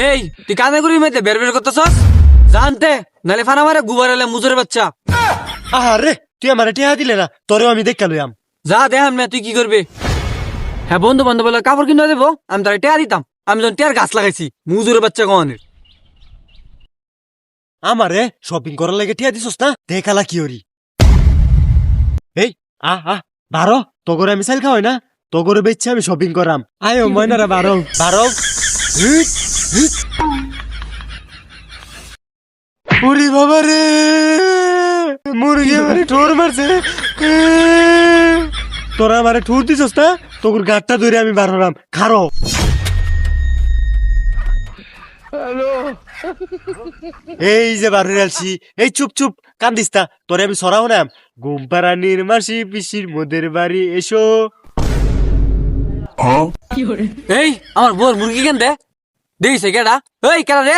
এই তুই কানে করি মেতে বের বের করতেছস জানতে নালে ফানা মারে গুবার এলে মুজুরের বাচ্চা। আরে তুই আমার টিয়া দিলে না, তোরেও আমি দেখা লইয়াম। যা দেখাম না তুই কি করবি। হ্যাঁ বন্ধু বান্ধব বলে কাপড় কিনে দেবো, আমি তারা টেয়া দিতাম। আমি যখন টেয়ার গাছ লাগাইছি মুজুরের বাচ্চা কনের। আমারে শপিং করার লাগে টিয়া দিছস না, দেখালা কি হরি। এই বারো তগরে আমি চাইল খাওয়াই না, তগরে বেচছে আমি শপিং করাম। আয়ো ময়নারা বারো বারো। ওরে বাবা রে, মুরগি আমারে ঠোর মারছে। তোরা আমারে ঠোর দিছস না, তোর গাঁটটা ধরে আমি বার হলাম। খারো এই যে বার হয়ে আসছি। এই চুপ চুপ কান্দিস তা, তোরে আমি সরাও নাম। ঘুম পাড়ানির মাসি পিসির মোদের বাড়ি এসো। এই আমার বোর মুরগি কেন দে দেখছে কেডা? এই কেডা রে?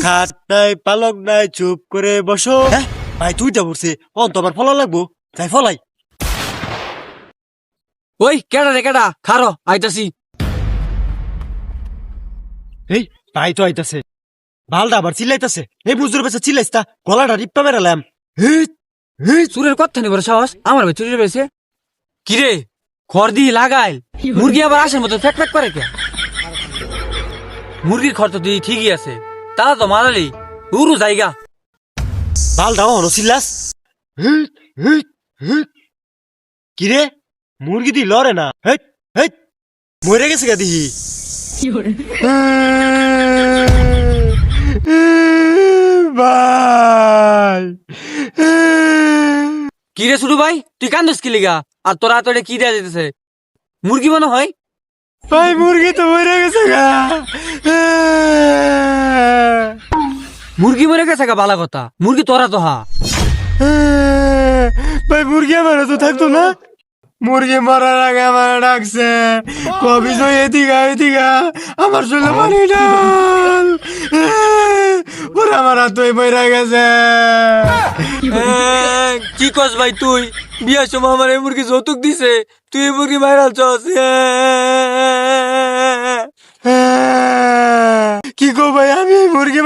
খাট নাই পালক নাই, চুপ করে বসো। হ্যাঁ ভাই তুইটা বলছে অন তোমার ফলা লাগবো, তাই ফলাই। ওই কেডা রে কেডা? খারো আইতাছি। এই ভাই তো আইতাছে, ভালটা আবার চিল্লাইতাছে। এই বুঝুর বেছে চিল্লাইস তা, গলাটা রিপ্পা মেরালাম। সুরের কথা নেই বড় সাহস, আমার ভাই চুরি পেয়েছে। কিরে খড় দিয়ে লাগাইল, মুরগি আবার আসের মতো ফ্যাক ফ্যাক করে কে? মুরগির খড় তো দিয়ে ঠিকই আছে, তারা তো মারালি উরু জায়গা। ভালটা হনো চিল্লাস। কিরে মুরগি দি লড়ে না, হেট হেট মরে গেছে গা দিহি। ভাই কিরে ছোট ভাই তুই কান্দস কি লিগা? আর তোরা তোরে কি দেয়া যেতেছে? মুরগি মনে হয়। ভাই মুরগি তো মরে গেছে গা। মুরগি মরে গেছে গা, বালা কথা। মুরগি তোরা তো হা। ভাই মুরগি আমার তো থাকতো না, মুরগি মরার আগে আমার ডাকছে, কবি জয় এদিকা আমার চলে পানি ডাল। ওরা আমার হাতই মরে গেছে। কি কস ভাই তুই? বিয়ার সময় আমার এই মুরগি যৌতুক দিছে, তুই এই মুরগি ভাইরাল চস। কি গো ভাই, আমি মুরগি